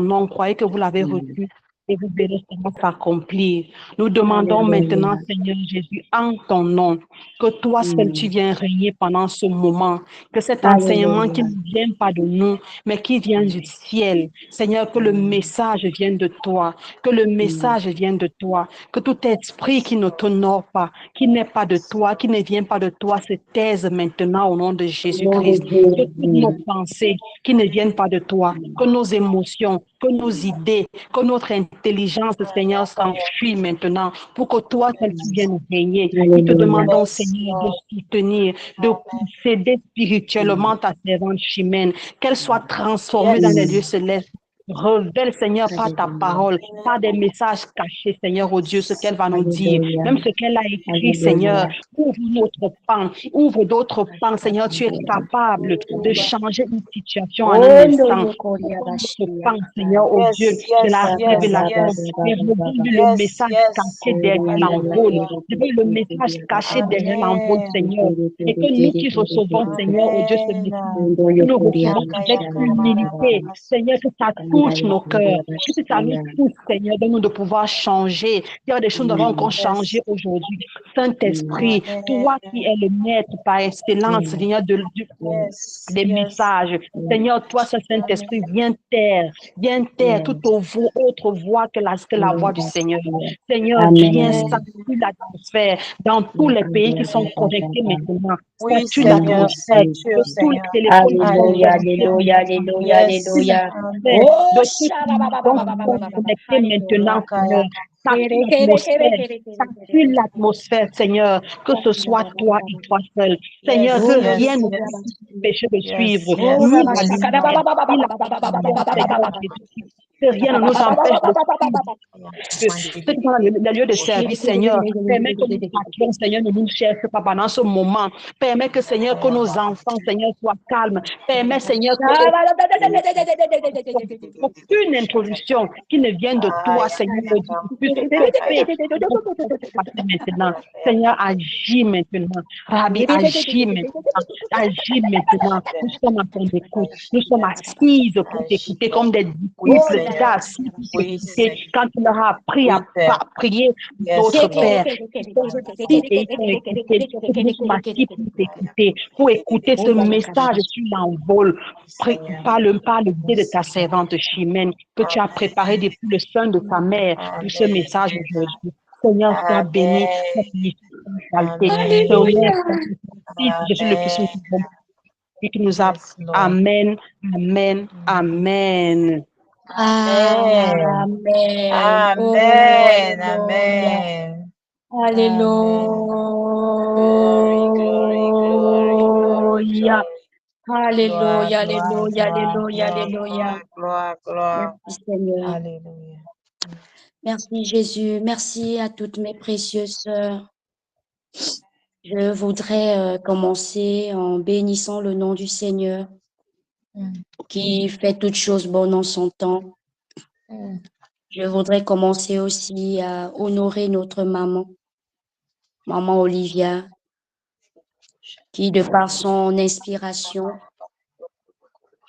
nom, croyez que vous l'avez reçu et vous verrez cela s'accomplir. Nous demandons maintenant, Alléluia. Seigneur Jésus, en ton nom, que toi seul tu viens régner pendant ce moment, que cet enseignement qui Alléluia. ne vient pas de nous, mais qui vient du ciel, Seigneur, que le message vienne de toi, que le message vienne de toi, que tout esprit qui ne t'honore pas, qui n'est pas de toi, qui ne vient pas de toi, se taise maintenant au nom de Au nom de Jésus-Christ. Que toutes nos Jésus. pensées qui ne viennent pas de toi, que nos émotions, que nos idées, que notre intelligence, Seigneur, s'enfuit maintenant pour que toi, seul tu viennes régner. Nous te Alléluia. demandons, Seigneur, de soutenir, de posséder spirituellement ta servante Chimène, qu'elle soit transformée dans les lieux célestes. Révèle, Seigneur, par ta Alléluia. parole, par des messages cachés, Seigneur, oh Dieu, ce qu'elle va nous dire, Alléluia. même ce qu'elle a écrit, Seigneur. Alléluia. Ouvre notre pan, ouvre d'autres pans, Seigneur. Tu es capable de changer une situation en un Ondo instant. yokoria Ouvre notre bashia pan, katai. Seigneur, oh Dieu, de la Baba baba révélation. baba Et baba révèle baba. le message caché derrière Orianda ya l'envol. kere kere Révèle le kere message kere caché kere derrière l'envol, Seigneur. kere Et kere que nous kere qui kere recevons, kere kere. Seigneur, oh Dieu, ce message, Ondo nous le yokoria recevons avec bashia baba humilité. baba. Seigneur, que ça Anda touche nos cœurs. yokoria Que ça nous bashia. pousse, Seigneur, de nous de pouvoir changer. Il y a des choses que nous avons encore changé aujourd'hui. Saint-Esprit, toi qui es le maître par excellence, Seigneur, des messages. Seigneur, toi, ce Saint-Esprit, viens taire toute autre voix que la voix du Seigneur. Seigneur, viens Amen. sature l'atmosphère dans tous les pays qui sont connectés maintenant. Sature Au nom de l'atmosphère de Jésus. tous les téléphones qui sont Alléluia, connectés alléluia, maintenant. alléluia, Sature alléluia. l'atmosphère Oh, de toutes les maisons qui sont shababababababababa. connectées maintenant, Seigneur. Sature Kere, kere, kere, l'atmosphère. kere, kere, kere, Sature kere. l'atmosphère, Seigneur. Que ce soit toi et toi seul. Seigneur, que Oh, rien ne yokoria puisse nous bashia. empêcher de suivre Oh, ni la lumière, ni la parole, Seigneur rabashakadabababababababababababababa. Jésus. Que rien ne nous empêche de suivre. Ceux qui sont dans les lieux de service, Seigneur, permets que nous partions, Seigneur, ne nous cherche pas pendant ce moment. Permets que, Seigneur, que nos enfants, Seigneur, soient calmes. Permets, Seigneur, que aucune introduction qui ne vienne de toi, Seigneur, puisse stopper ce qui se passe maintenant. Seigneur, agis maintenant. Rabbi, agis maintenant. Agis maintenant. Nous sommes à ton écoute. Nous sommes assises pour t'écouter comme des disciples qui étaient assis pour t'écouter quand tu leur as appris à prier notre Père. Ils sont assis et ils ont écouté. Nous sommes assis pour écouter ce message sur l'envol par le biais de ta servante Chimène que tu as préparé depuis le sein de ta mère pour ce message aujourd'hui. Seigneur, sois béni, sois exalté. Ton nom, Fils Jésus le Christ, et qui nous a. Amen, amen, amen. Amen. Oh, alléluia. Alléluia. Alléluia, alléluia, alléluia, alléluia. Merci Seigneur. Merci Jésus. Merci à toutes mes précieuses sœurs. Je voudrais commencer en bénissant le nom du Seigneur qui fait toutes choses bonnes en son temps. Je voudrais commencer aussi à honorer notre maman, maman Olivia, qui de par son inspiration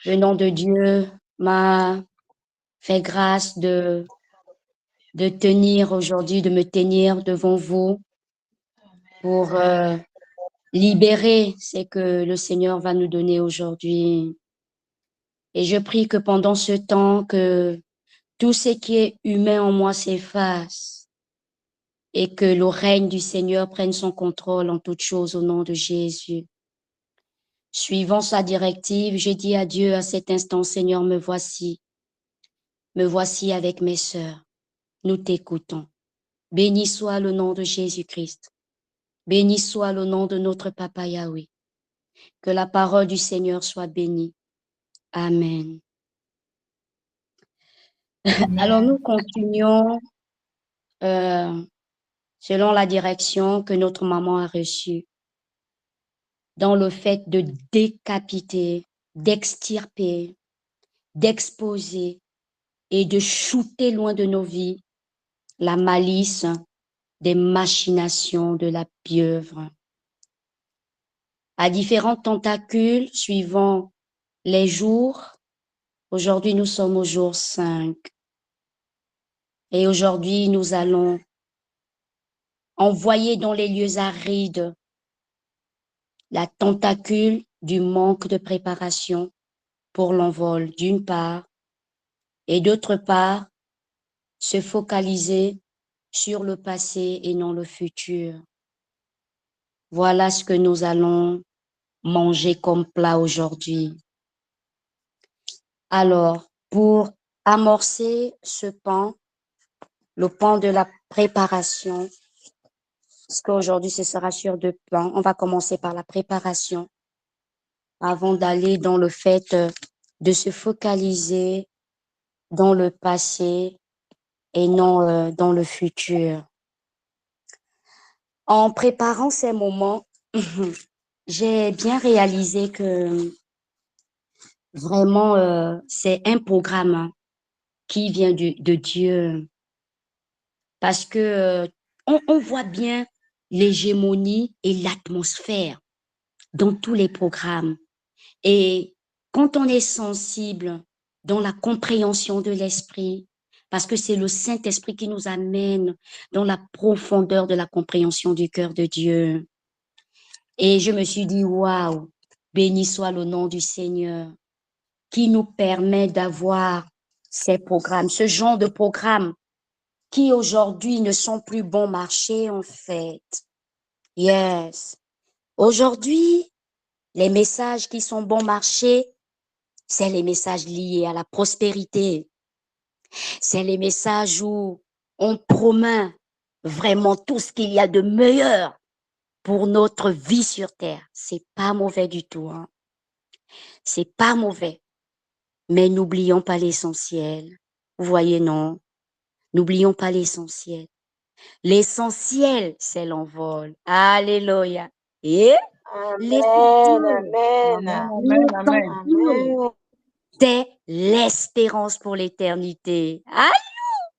venant de Dieu m'a fait grâce de tenir aujourd'hui, de me tenir devant vous pour libérer ce que le Seigneur va nous donner aujourd'hui. Et je prie que pendant ce temps, que tout ce qui est humain en moi s'efface et que le règne du Seigneur prenne son contrôle en toutes choses au nom de Jésus. Suivant sa directive, je dis à Dieu à cet instant, Seigneur, me voici avec mes sœurs. Nous t'écoutons. Béni soit le nom de Jésus-Christ. Béni soit le nom de notre Papa Yahweh. Que la parole du Seigneur soit bénie. Amen. Alors nous continuons selon la direction que notre maman a reçue dans le fait de décapiter, d'extirper, d'exposer et de shooter loin de nos vies la malice des machinations de la pieuvre. À différents tentacules, suivant les jours, Aujourd'hui, nous sommes au jour 5. Et aujourd'hui, nous allons envoyer dans les lieux arides la tentacule du manque de préparation pour l'envol, d'une part, et d'autre part, se focaliser sur le passé et non le futur. Voilà ce que nous allons manger comme plat aujourd'hui. Alors, pour amorcer ce pan, le pan de la préparation, parce qu'aujourd'hui ce sera sur 2 plans, on va commencer par la préparation avant d'aller dans le fait de se focaliser dans le passé et non dans le futur. En préparant ces moments, j'ai bien réalisé que vraiment c'est un programme qui vient de Dieu, parce que on voit bien l'hégémonie et l'atmosphère dans tous les programmes. Et quand on est sensible dans la compréhension de l'esprit, parce que c'est le Saint-Esprit qui nous amène dans la profondeur de la compréhension du cœur de Dieu. Et je me suis dit, waouh, béni soit le nom du Seigneur qui nous permet d'avoir ces programmes, ce genre de programmes qui aujourd'hui ne sont plus bon marché en fait. Yes. Aujourd'hui, les messages qui sont bon marché, c'est les messages liés à la prospérité. C'est les messages où on promet vraiment tout ce qu'il y a de meilleur pour notre vie sur terre. C'est pas mauvais du tout, hein. C'est pas mauvais. Mais n'oublions pas l'essentiel. Vous voyez, non? N'oublions pas l'essentiel. L'essentiel, c'est l'envol. Alléluia. Et Amen, amen, Amen, amen. amen. c'est l'espérance pour l'éternité.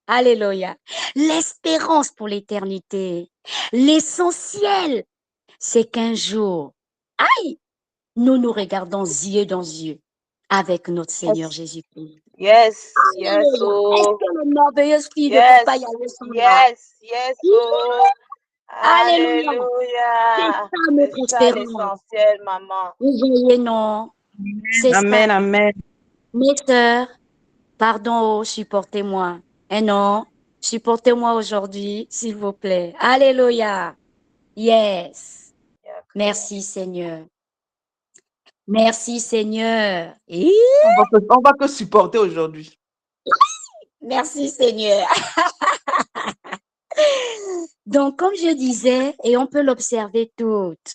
Alléluia. L'espérance pour l'éternité. L'essentiel, c'est qu'un jour, aïe, nous nous regardons yeux dans yeux avec notre Seigneur Jésus-Christ. Yes, yes, Alléluia. Est-ce oh. que le merveilleuse fille ne Yes, peut pas y aller sans là? yes, yes, oh. Alléluia. C'est Alléluia. ça C'est notre ça espérance. l'essentiel, maman. Vous voyez, non? C'est ça. Amen, amen. Mes sœurs, pardon, oh, supportez-moi. Non, supportez-moi aujourd'hui, s'il vous plaît. Alléluia. Yes. Merci, Seigneur. Merci, Seigneur. Et On va te supporter aujourd'hui. merci, Seigneur. Donc, comme je disais, et on peut l'observer toutes,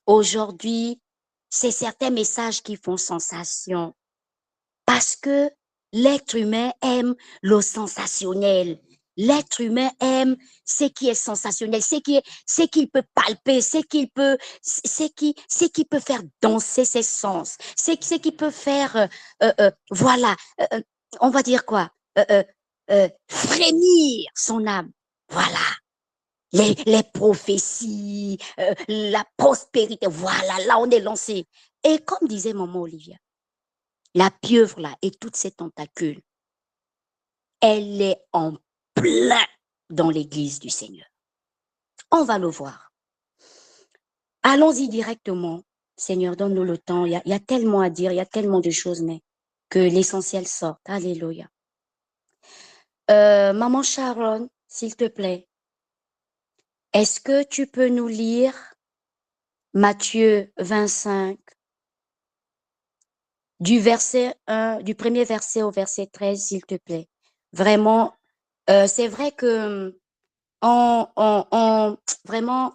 aujourd'hui, c'est certains messages qui font sensation parce que l'être humain aime le sensationnel. L'être humain aime ce qui est sensationnel, ce qu'il peut palper, ce qui peut faire danser ses sens, ce qui peut faire, voilà, on va dire quoi, frémir son âme. Voilà. Les prophéties, la prospérité, voilà, là on est lancé. Et comme disait maman Olivia, la pieuvre là et toutes ses tentacules, elle est en plein dans l'église du Seigneur. On va le voir. Allons-y directement. Seigneur, donne-nous le temps. Il y a tellement à dire, il y a tellement de choses, mais que l'essentiel sorte. Alléluia. Maman Sharon, s'il te plaît, est-ce que tu peux nous lire Matthieu 25, du premier verset au verset 13, s'il te plaît. Vraiment, c'est vrai que vraiment,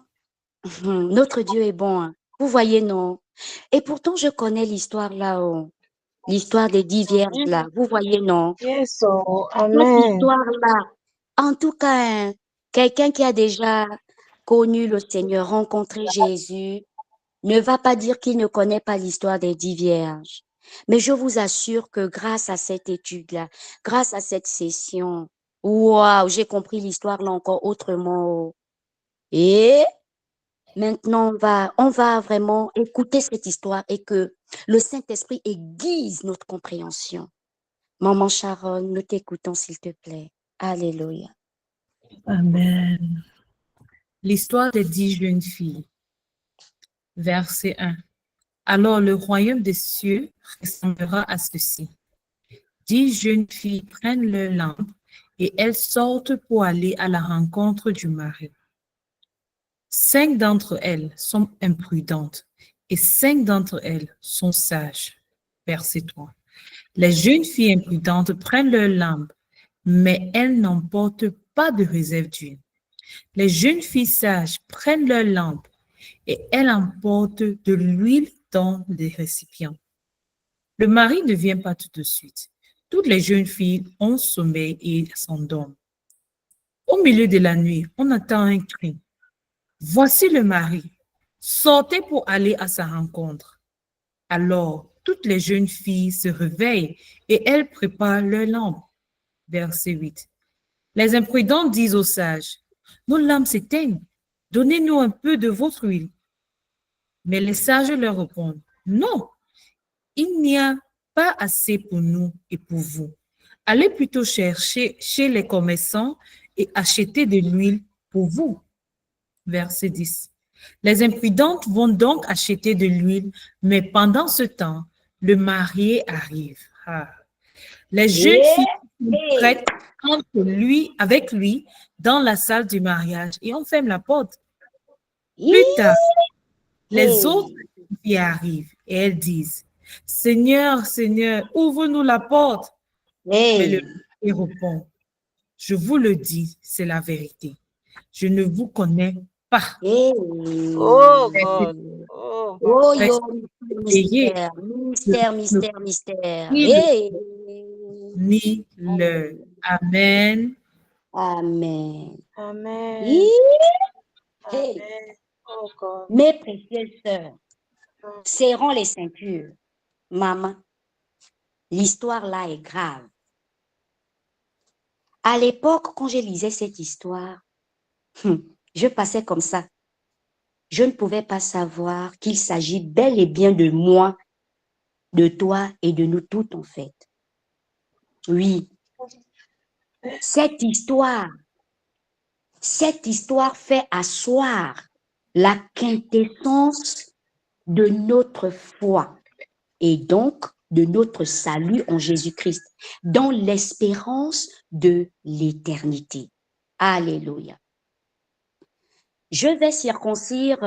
notre Dieu est bon, hein. Vous voyez, non? Et pourtant, je connais l'histoire là-haut. L'histoire des 10 vierges là. Vous voyez, non? Yes, oh. Cette Amen. histoire-là. En tout cas, hein, quelqu'un qui a déjà connu le Seigneur, rencontré Jésus, ne va pas dire qu'il ne connaît pas l'histoire des 10 vierges. Mais je vous assure que grâce à cette étude-là, grâce à cette session, waouh, j'ai compris l'histoire là encore autrement. Et maintenant, on va vraiment écouter cette histoire et que le Saint-Esprit aiguise notre compréhension. Maman Sharon, nous t'écoutons, s'il te plaît. Alléluia. Amen. L'histoire des 10 jeunes filles. Verset 1. Alors le royaume des cieux ressemblera à ceci. 10 jeunes filles prennent leur lampe et elles sortent pour aller à la rencontre du mari. 5 d'entre elles sont imprudentes et 5 d'entre elles sont sages. Verset 3. Les jeunes filles imprudentes prennent leur lampe, mais elles n'emportent pas de réserve d'huile. Les jeunes filles sages prennent leur lampe et elles emportent de l'huile dans des récipients. Le mari ne vient pas tout de suite. Toutes les jeunes filles ont sommeil et s'endorment. Au milieu de la nuit, on entend un cri. Voici le mari. Sortez pour aller à sa rencontre. Alors, toutes les jeunes filles se réveillent et elles préparent leur lampe. Verset 8. Les imprudents disent aux sages, nos lampes s'éteignent. Donnez-nous un peu de votre huile. Mais les sages leur répondent, non, il n'y a pas assez pour nous et pour vous. Allez plutôt chercher chez les commerçants et achetez de l'huile pour vous. Verset 10. Les imprudentes vont donc acheter de l'huile, mais pendant ce temps, le marié arrive. Les jeunes filles sont prêtes avec lui dans la salle du mariage et on ferme la porte. Plus tard, les autres filles arrivent et elles disent, Seigneur, Seigneur, ouvre-nous la porte. Mais le mari répond, je vous le dis, c'est la vérité. Je ne vous connais pas. Oh, God. Oh, Oh, Restez éveillés. mystère. Ni le. Amen. Amen. Amen. Hey. Amen. Oh, God. Mes précieuses sœurs, serrons les ceintures. Maman, l'histoire là est grave. À l'époque, quand je lisais cette histoire, je passais comme ça. Je ne pouvais pas savoir qu'il s'agit bel et bien de moi, de toi et de nous toutes en fait. Oui, cette histoire fait asseoir la quintessence de notre foi et donc de notre salut en Jésus-Christ, dans l'espérance de l'éternité. Alléluia. Je vais circoncire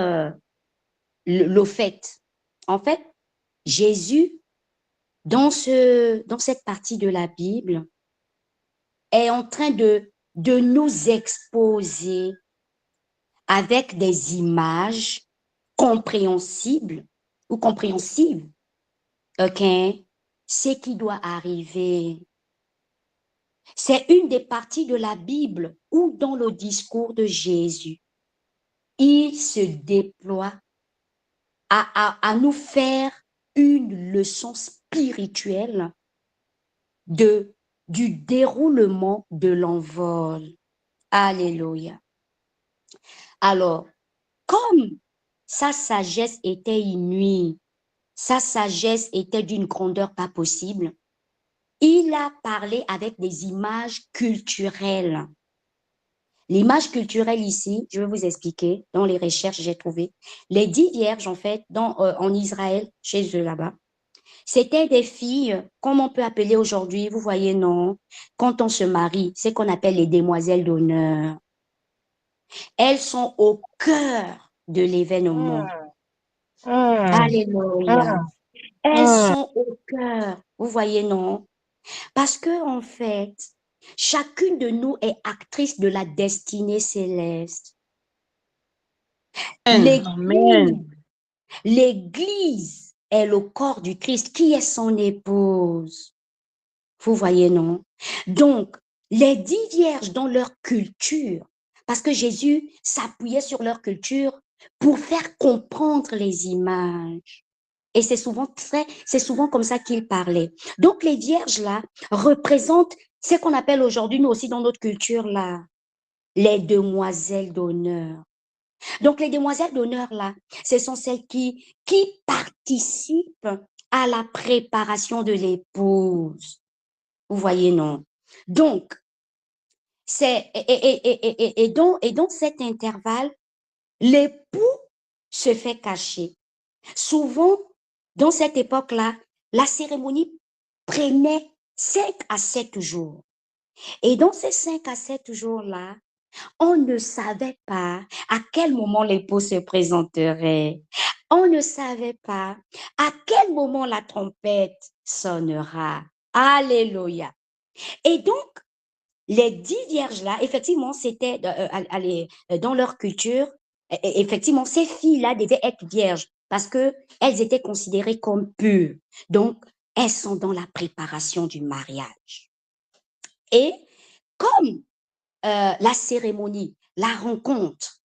le fait. En fait, Jésus, dans cette partie de la Bible, est en train de nous exposer avec des images compréhensibles ou compréhensibles, ok, ce qui doit arriver. C'est une des parties de la Bible où dans le discours de Jésus, il se déploie à nous faire une leçon spirituelle du déroulement de l'envol. Alléluia. Alors, comme sa sagesse était inouïe, sa sagesse était d'une grandeur pas possible, il a parlé avec des images culturelles. L'image culturelle ici, je vais vous expliquer, dans les recherches j'ai trouvé, les 10 vierges en fait, en Israël, chez eux là-bas, c'était des filles, comme on peut appeler aujourd'hui, vous voyez, non, quand on se marie, c'est qu'on appelle les demoiselles d'honneur. Elles sont au cœur de l'événement. Alléluia. Elles sont au cœur, vous voyez, non? Parce que, en fait, chacune de nous est actrice de la destinée céleste. L'Église est le corps du Christ, qui est son épouse. Vous voyez, non? Donc, les 10 vierges dans leur culture, parce que Jésus s'appuyait sur leur culture pour faire comprendre les images. Et c'est souvent comme ça qu'il parlait. Donc, les vierges là représentent ce qu'on appelle aujourd'hui, nous aussi dans notre culture là, les demoiselles d'honneur. Donc, les demoiselles d'honneur là, ce sont celles qui participent à la préparation de l'épouse. Vous voyez, non? Donc, et dans cet intervalle, l'époux se fait cacher. Souvent, dans cette époque-là, la cérémonie prenait 5 à 7 jours. Et dans ces 5 à 7 jours-là, on ne savait pas à quel moment l'époux se présenterait. On ne savait pas à quel moment la trompette sonnera. Alléluia. Et donc, les 10 vierges-là, effectivement, c'était dans leur culture, effectivement, ces filles-là devaient être vierges parce qu'elles étaient considérées comme pures. Donc, elles sont dans la préparation du mariage. Et comme la cérémonie, la rencontre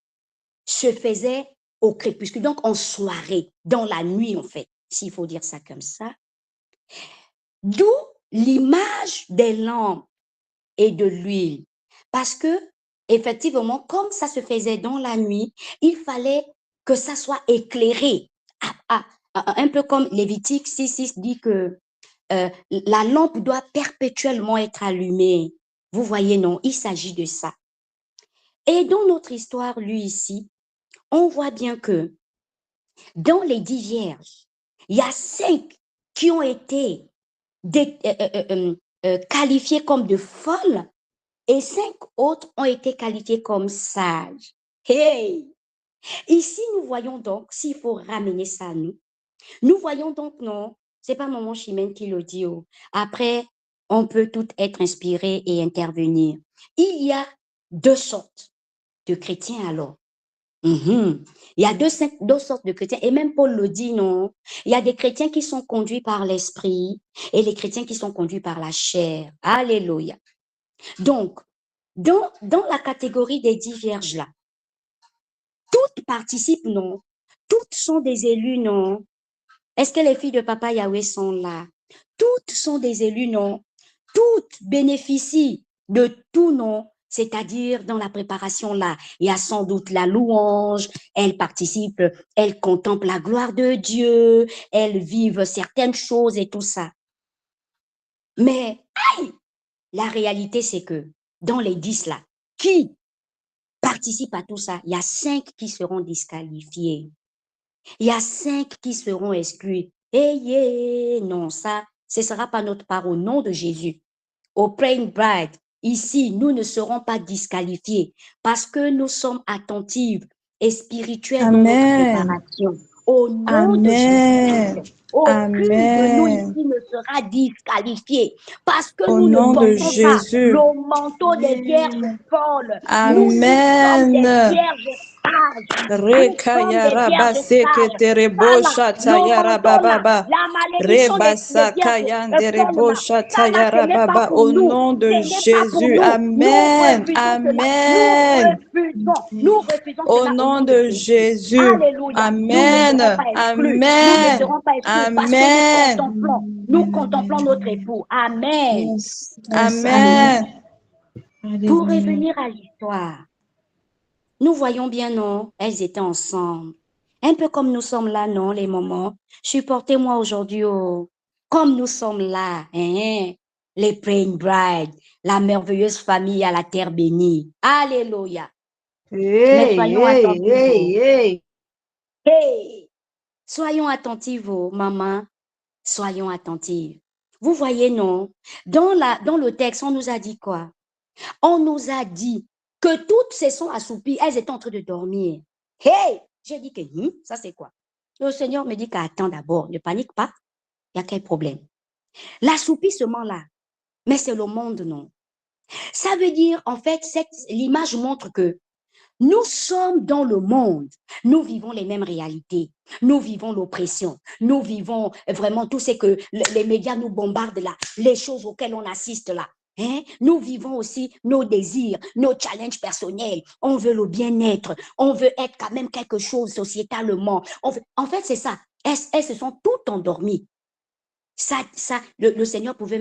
se faisait au crépuscule, donc en soirée, dans la nuit en fait, s'il faut dire ça comme ça, d'où l'image des lampes et de l'huile. Parce que, effectivement, comme ça se faisait dans la nuit, il fallait que ça soit éclairé. Un peu comme Lévitique 6.6 dit que la lampe doit perpétuellement être allumée. Vous voyez, non, il s'agit de ça. Et dans notre histoire, lui ici, on voit bien que dans les 10 vierges, il y a 5 qui ont été qualifiées comme de folles et 5 autres ont été qualifiées comme sages. Hey! Ici, nous voyons donc, s'il faut ramener ça à nous, nous voyons donc, non, c'est pas Maman Chimène qui le dit. Oh. Après, on peut tout être inspiré et intervenir. Il y a 2 sortes de chrétiens alors. Il y a deux sortes de chrétiens, et même Paul le dit, non? Il y a des chrétiens qui sont conduits par l'esprit et les chrétiens qui sont conduits par la chair. Alléluia. Donc, dans la catégorie des 10 vierges-là, toutes participent, non? Toutes sont des élus, non? Est-ce que les filles de Papa Yahweh sont là? Toutes sont des élus, non? Toutes bénéficient de tout, non? C'est-à-dire dans la préparation là, il y a sans doute la louange, elles participent, elles contemplent la gloire de Dieu, elles vivent certaines choses et tout ça. Mais, aïe, la réalité c'est que dans les 10 là, qui participent à tout ça, il y a 5 qui seront disqualifiés. Il y a 5 qui seront exclus. Non, ça, ce ne sera pas notre part au nom de Jésus. Au Praying Bride, ici, nous ne serons pas disqualifiés parce que nous sommes attentifs et spirituels dans notre préparation. Au nom de Jésus, aucune de nous ici ne sera disqualifiée parce que nous ne portons pas le manteau des vierges folles. Nous sommes des vierges sages. Au nom de Jésus, Amen, Amen. Nous refusons au nom de Jésus, Amen, Amen, Amen. Nous contemplons notre époux. Amen. Amen. Pour revenir à l'histoire, nous voyons bien, non, elles étaient ensemble. Un peu comme nous sommes là, non, les mamans. Supportez-moi aujourd'hui, comme nous sommes là, hein, les Praying Bride, la merveilleuse famille à la terre bénie. Alléluia. Mais soyons attentifs. Hey, soyons attentifs, maman. Soyons attentifs. Vous voyez, non? Dans le texte, on nous a dit quoi? On nous a dit que toutes se sont assoupies, elles étaient en train de dormir. Hey! J'ai dit que, ça c'est quoi? Le Seigneur me dit qu'attends d'abord, ne panique pas. Il y a quel problème? L'assoupissement là, mais c'est le monde, non? Ça veut dire, en fait, l'image montre que nous sommes dans le monde, nous vivons les mêmes réalités, nous vivons l'oppression, nous vivons vraiment tout ce que les médias nous bombardent là, les choses auxquelles on assiste là. Hein? Nous vivons aussi nos désirs, nos challenges personnels, on veut le bien-être, on veut être quand même quelque chose sociétalement. En fait, c'est ça, elles se sont toutes endormies. Le Seigneur pouvait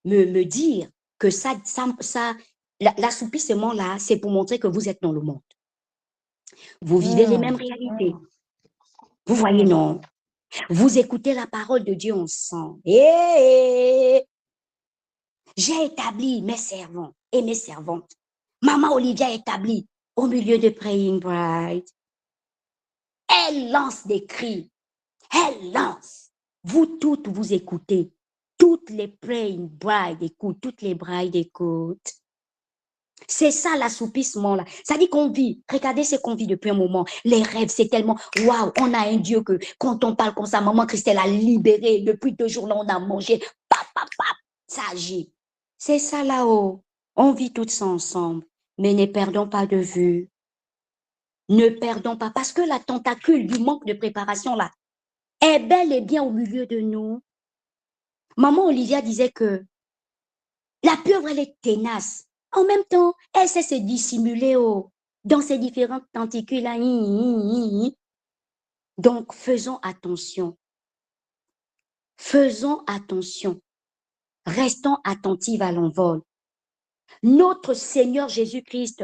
me dire que l'assoupissement là, c'est pour montrer que vous êtes dans le monde. Vous vivez les mêmes réalités. Vous voyez, non? Vous écoutez la parole de Dieu ensemble. J'ai établi mes servants et mes servantes. Maman Olivia établit au milieu de Praying Bride. Elle lance des cris. Elle lance. Vous toutes, vous écoutez. Toutes les Praying Bride écoutent. Toutes les brides écoutent. C'est ça l'assoupissement là. Ça dit qu'on vit. Regardez ce qu'on vit depuis un moment. Les rêves, c'est tellement waouh. On a un Dieu que quand on parle comme ça, maman Christelle a libéré. Depuis 2 jours là, on a mangé. Pap, pap, pap. Ça agit. C'est ça là-haut. On vit tout ça ensemble. Mais ne perdons pas de vue. Ne perdons pas. Parce que la tentacule du manque de préparation là est bel et bien au milieu de nous. Maman Olivia disait que la pieuvre, elle est tenace. En même temps, elle sait se dissimuler dans ses différentes tentacules là. Donc, faisons attention. Faisons attention. Restons attentifs à l'envol. Notre Seigneur Jésus-Christ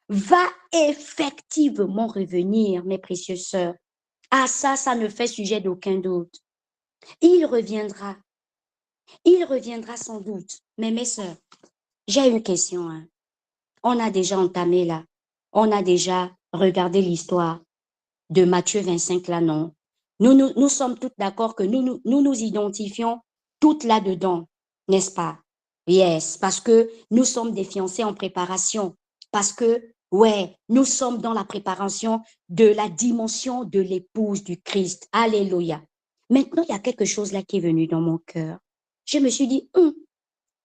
va effectivement revenir, mes précieuses sœurs. Ah, ça ne fait sujet d'aucun doute. Il reviendra. Il reviendra sans doute. Mais mes sœurs, j'ai une question. Hein. On a déjà entamé là. On a déjà regardé l'histoire de Matthieu 25 là, non? Nous sommes toutes d'accord que nous identifions toutes là-dedans, n'est-ce pas? Yes, parce que nous sommes des fiancés en préparation. Parce que, ouais, nous sommes dans la préparation de la dimension de l'épouse du Christ. Alléluia. Maintenant, il y a quelque chose là qui est venu dans mon cœur. Je me suis dit,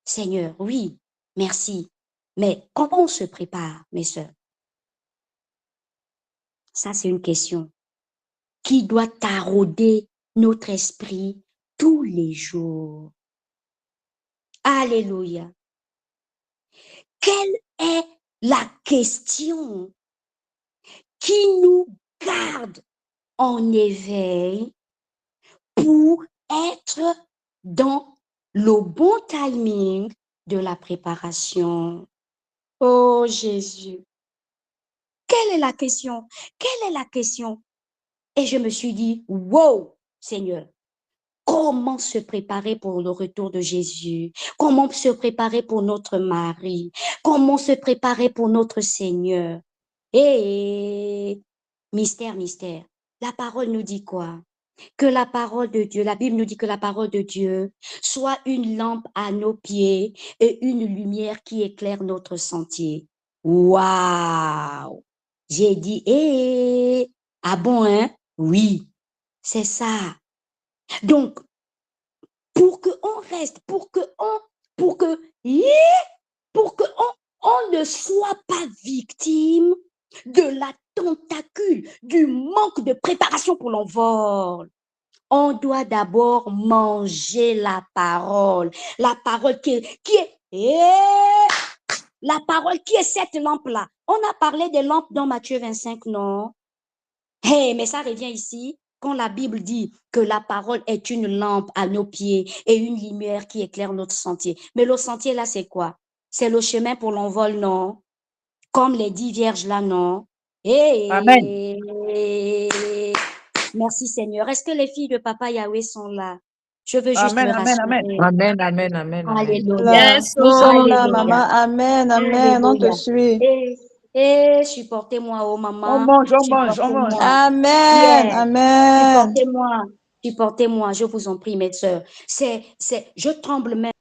Seigneur, oui, merci. Mais comment on se prépare, mes sœurs? Ça, c'est une question qui doit tarauder notre esprit tous les jours. Alléluia. Quelle est la question qui nous garde en éveil pour être dans le bon timing de la préparation? Oh Jésus, quelle est la question? Quelle est la question? Et je me suis dit, wow, Seigneur, comment se préparer pour le retour de Jésus? Comment se préparer pour notre mari? Comment se préparer pour notre Seigneur? Et mystère, mystère. La parole nous dit quoi? Que la parole de Dieu, la Bible nous dit que la parole de Dieu soit une lampe à nos pieds et une lumière qui éclaire notre sentier. Waouh! J'ai dit, ah bon, hein? Oui, c'est ça. Donc, pour que on reste, pour que on ne soit pas victime de la tentacule, du manque de préparation pour l'envol. On doit d'abord manger la parole la parole qui est cette lampe-là. On a parlé des lampes dans Matthieu 25, non? Mais ça revient ici. Quand la Bible dit que la parole est une lampe à nos pieds et une lumière qui éclaire notre sentier. Mais le sentier là, c'est quoi? C'est le chemin pour l'envol, non? Comme les 10 vierges là, non? Amen. Merci Seigneur. Est-ce que les filles de Papa Yahweh sont là? Je veux juste Amen, me amen, rassurer. amen. Amen. Alléluia. Là, nous sommes là, Alléluia. maman. Amen, amen. On te Alléluia. suit. Et supportez-moi, oh maman. On mange. Supportez-moi. Amen, Yes. amen. Supportez-moi, je vous en prie, mes sœurs. Je tremble même.